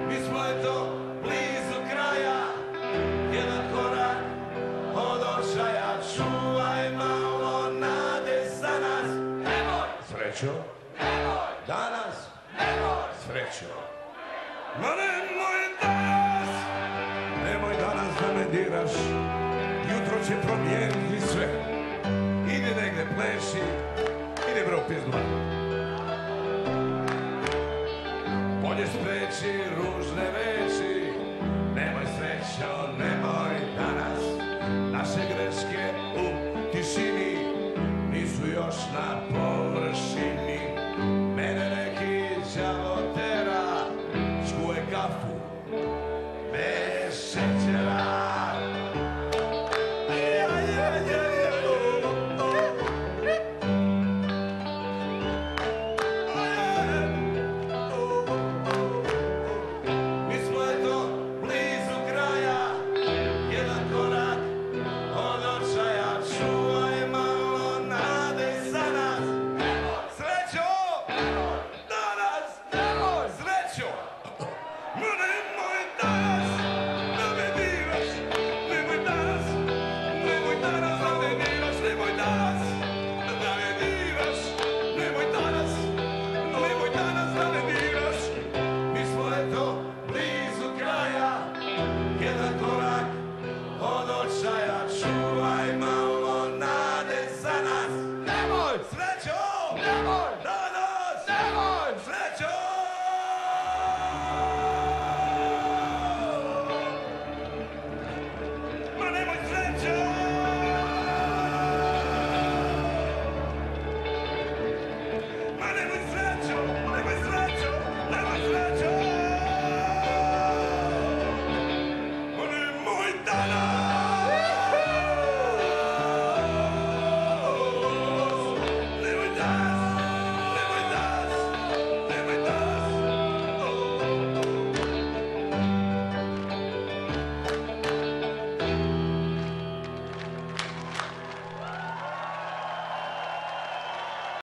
Mi smo eto blizu kraja, jedan korak od očaja, čuvaj malo nade za nas. Nemoj! Srećo? Nemoj! Danas? Nemoj! Srećo? Ma nemoj danas! Nemoj danas da me diraš, jutro će promijeniti sve. Idi negdje pleši, idi bro pizma. Bolje spreči ružne reči, nemoj srećo, nemoj danas. Naše greške u tišini nisu još na površini. Mene neki đavo tera, čkuje kafu bez šećera. Mi smo eto blizu kraja, jedan korak od očaja, čuvaj malo nade za nas. Nemoj! Srećo! Nemoj! Danas! Nemoj! Srećo! Ma nemoj danas da me diraš, nemoj danas da me diraš, nemoj danas da me diraš, nemoj danas da me diraš. Mi smo eto blizu kraja, jedan korak od očaja, čuvaj malo nade za nas. Nemoj! Srećo! Nemoj!